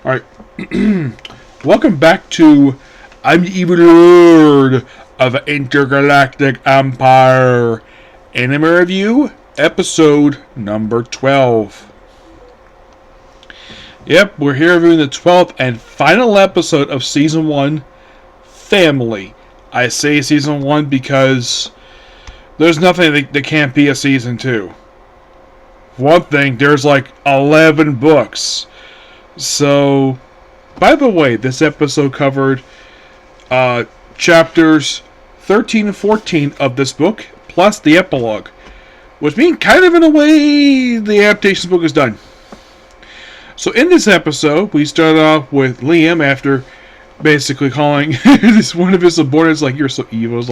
Alright. Welcome back to I'm the Evil Lord of Intergalactic Empire. Anime Review, episode number 12. Yep, we're here reviewing the 12th and final episode of Season 1, Family. I say Season 1 because there's nothing that can't be a Season 2. One thing, there's like 11 books. So, by the way, this episode covered chapters 13 and 14 of this book, plus the epilogue. Which means, kind of in a way, the adaptation book is done. So in this episode, we start off with Liam after basically calling one of his subordinates like, "You're so evil." He's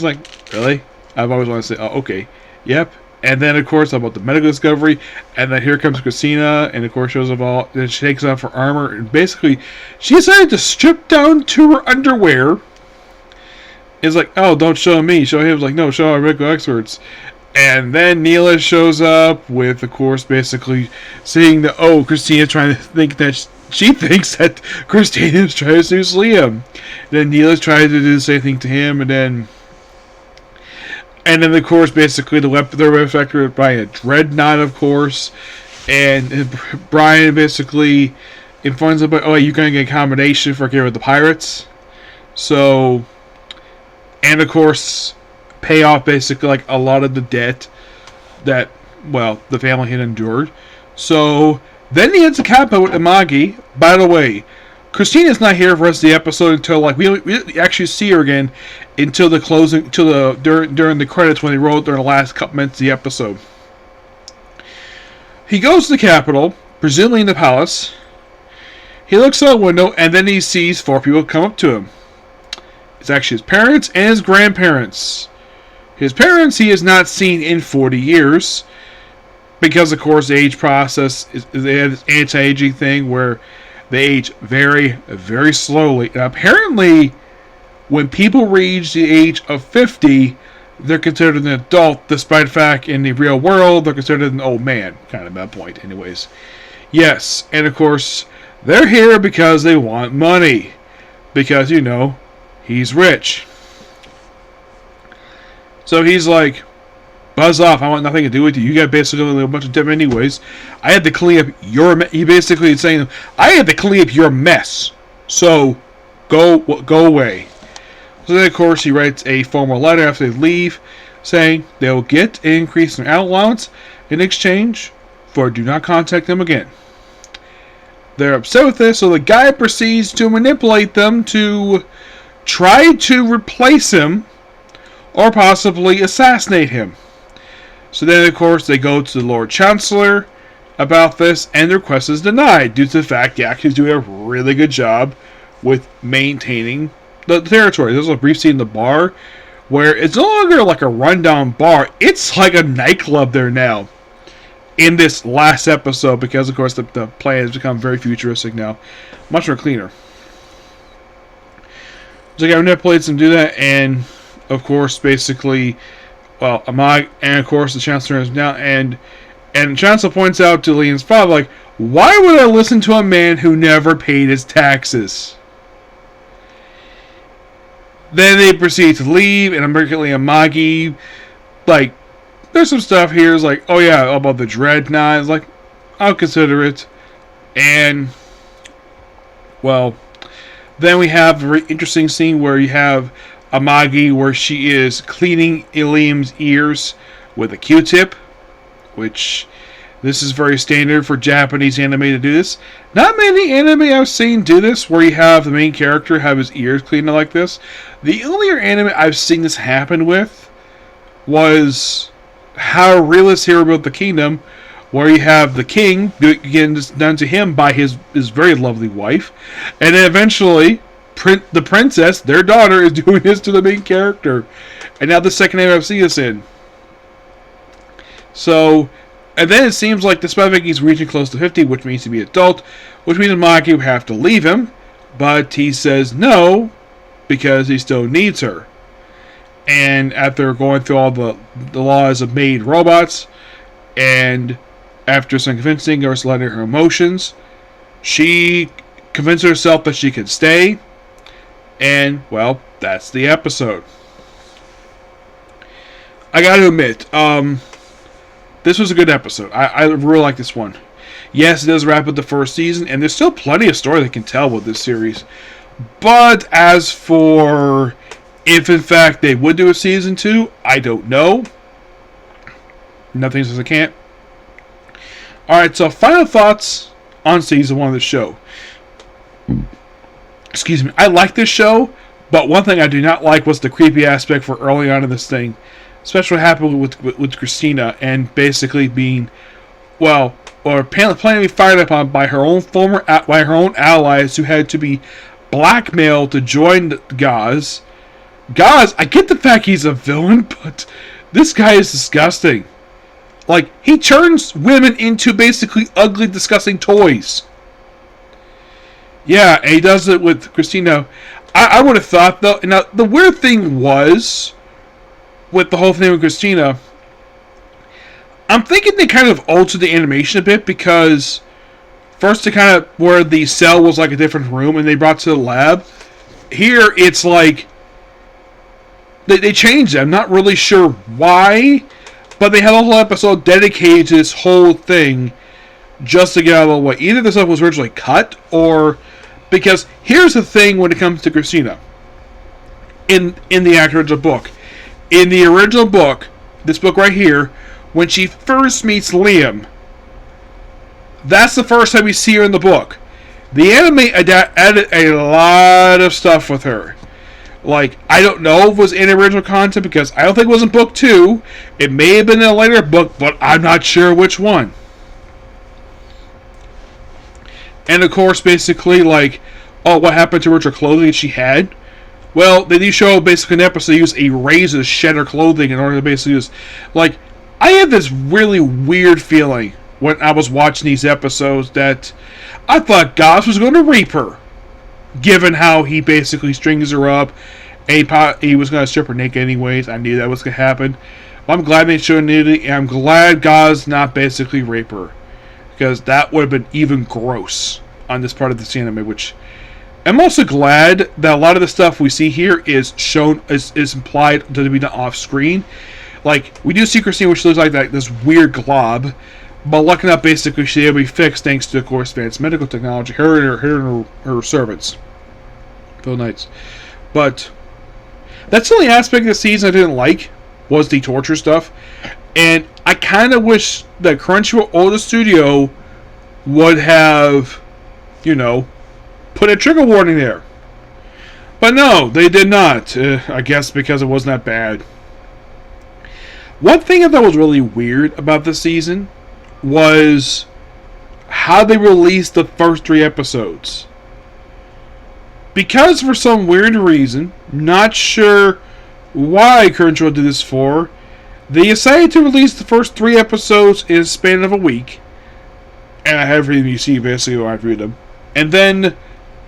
like, "Really?" I've always wanted to say, "Oh, okay. Yep." And then, of course, about the medical discovery. And then here comes Christina. And, of course, shows up all. Then she takes off her armor. And basically, she decided to strip down to her underwear. It's like, "Oh, don't show me. Show him." It's like, "No, show our medical experts." And then Neela shows up with, of course, basically seeing that, Christina trying to think that she thinks that Christina's trying to seduce Liam. Then Neela's trying to do the same thing to him. And then, of course, basically, their weapon factory by a dreadnought, of course. And Brian basically informs them, "Oh, you're going to get a accommodation for getting with the pirates." So, and of course, pay off basically like a lot of the debt that, well, the family had endured. So, then he hits a capo with Imagi. By the way, Christina's not here for the rest of the episode until, like, we actually see her again until the closing, during the credits when they roll during the last couple minutes of the episode. He goes to the capital, presumably in the palace. He looks out the window, and then he sees 4 people come up to him. It's actually his parents and his grandparents. His parents he has not seen in 40 years. Because, of course, the age process is an anti-aging thing where they age very, very slowly. And apparently, when people reach the age of 50, they're considered an adult, despite the fact in the real world, they're considered an old man. Kind of that point, anyways. Yes, and of course, they're here because they want money. Because, he's rich. So he's like, "Buzz off, I want nothing to do with you. You got basically a bunch of debt anyways. I had to clean up your mess." He basically is saying, "I had to clean up your mess. So, go away." So then, of course, he writes a formal letter after they leave, saying they'll get an increase in their allowance in exchange for do not contact them again. They're upset with this, so the guy proceeds to manipulate them to try to replace him or possibly assassinate him. So then, of course, they go to the Lord Chancellor about this, and the request is denied due to the fact he actually is doing a really good job with maintaining the territory. There's a brief scene in the bar where it's no longer like a rundown bar. It's like a nightclub there now in this last episode because, of course, the plan has become very futuristic now. Much more cleaner. So I manipulates them to do that, and, of course, basically, well, Amag, and of course the Chancellor is down, and Chancellor points out to Liam's father, like, "Why would I listen to a man who never paid his taxes?" Then they proceed to leave, and immediately Amagi, like, there's some stuff here, it's like, "Oh yeah, about the dreadnought," it's like, "I'll consider it," and, well, then we have a very interesting scene where you have Amagi, where she is cleaning Liam's ears with a Q-tip, which this is very standard for Japanese anime to do this. Not many anime I've seen do this, where you have the main character have his ears cleaned like this. The only anime I've seen this happen with was How Realist Hero Built the Kingdom, where you have the king getting this done to him by his very lovely wife, and then eventually the princess, their daughter, is doing this to the main character. And now the second anime I've seen this in. So, and then it seems like despite he's reaching close to 50, which means to be adult, which means Maki would have to leave him, but he says no, because he still needs her. And after going through all the laws of made robots, and after some convincing or letting her emotions, She convinced herself that she could stay, and, well, that's the episode. I gotta admit, this was a good episode. I really like this one. Yes, it does wrap up the first season, and there's still plenty of story they can tell with this series. But as for if, in fact, they would do a season 2, I don't know. Nothing says I can't. Alright, so final thoughts on season 1 of the show. Excuse me. I like this show, but one thing I do not like was the creepy aspect for early on in this thing. Especially what happened with Christina, and basically being, well, or planning to be fired upon by her own allies who had to be blackmailed to join Gaz. Gaz, I get the fact he's a villain, but this guy is disgusting. Like, he turns women into basically ugly, disgusting toys. Yeah, and he does it with Christina. I would have thought, though, now, the weird thing was, with the whole thing with Christina, I'm thinking they kind of altered the animation a bit, because first they kind of, where the cell was like a different room and they brought to the lab, here it's like, they changed it. I'm not really sure why, but they had a whole episode dedicated to this whole thing just to get out of the way. Either this stuff was originally cut, or, because here's the thing when it comes to Christina, in the original book. In the original book, this book right here, when she first meets Liam, that's the first time we see her in the book. The anime added a lot of stuff with her. Like, I don't know if it was in original content, because I don't think it was in book 2. It may have been in a later book, but I'm not sure which one. And of course, basically, like, oh, what happened to her clothing that she had? Well, they do show basically an episode use a razor to shed her clothing in order to basically use, like, I had this really weird feeling when I was watching these episodes that I thought Gaz was going to rape her, given how he basically strings her up, and he was going to strip her naked anyways. I knew that was going to happen. But I'm glad they showed nudity, and I'm glad Gaz not basically rape her, because that would have been even gross on this part of this anime, which I'm also glad that a lot of the stuff we see here is shown, is implied to be done off screen. Like, we do see Christine, which looks like this weird glob, but lucky enough, basically, she's able to be fixed thanks to, of course, advanced medical technology, her and her servants. Phil Knights. But that's the only aspect of the season I didn't like, was the torture stuff. And I kind of wish that Crunchyroll or the studio would have, you know, put a trigger warning there. But no, they did not. I guess because it wasn't that bad. One thing I thought was really weird about this season was how they released the first 3 episodes. Because for some weird reason, not sure why Crunchyroll did this for, they decided to release the first 3 episodes in a span of a week. And I have everything you see basically when I read them. And then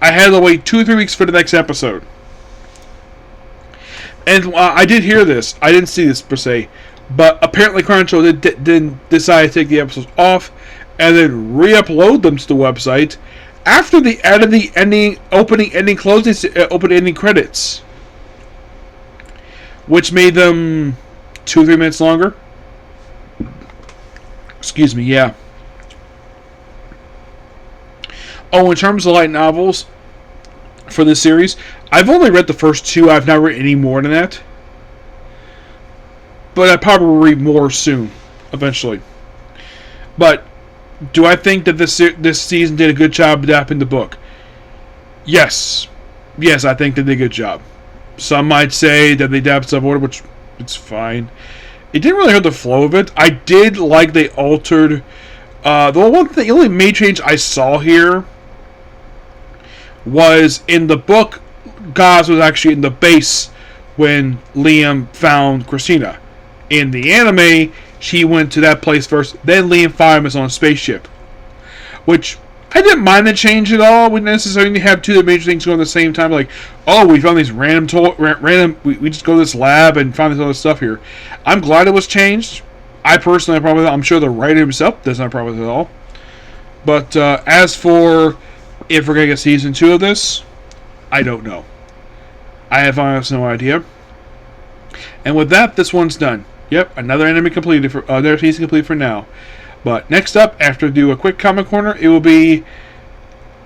I had to wait 2 or 3 weeks for the next episode. And I did hear this. I didn't see this per se. But apparently Crunchyroll didn't decide to take the episodes off and then re-upload them to the website after they added the opening ending credits, which made them 2 or 3 minutes longer. Excuse me, yeah. Oh, in terms of light novels for this series, I've only read the first 2. I've not read any more than that. But I probably will read more soon, eventually. But do I think that this season did a good job adapting the book? Yes. Yes, I think they did a good job. Some might say that they adapted some order, which it's fine. It didn't really hurt the flow of it. I did like they altered. The only major change I saw here was in the book, Gaz was actually in the base when Liam found Christina. In the anime, she went to that place first, then Liam found him on a spaceship. Which, I didn't mind the change at all. We didn't necessarily have 2 major things going at the same time. Like, oh, we found these we just go to this lab and found this other stuff here. I'm glad it was changed. I personally have a problem with it. I'm sure the writer himself doesn't have a problem with it at all. But as for If we're going to get season 2 of this, I don't know. I have honestly no idea. And with that, this one's done. Yep, another anime completed for another season complete for now. But next up, after I do a quick comic corner, it will be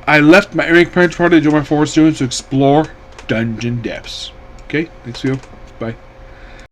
I left my Eric Parents party to join my forest students to explore dungeon depths. Okay, thanks for you. Bye.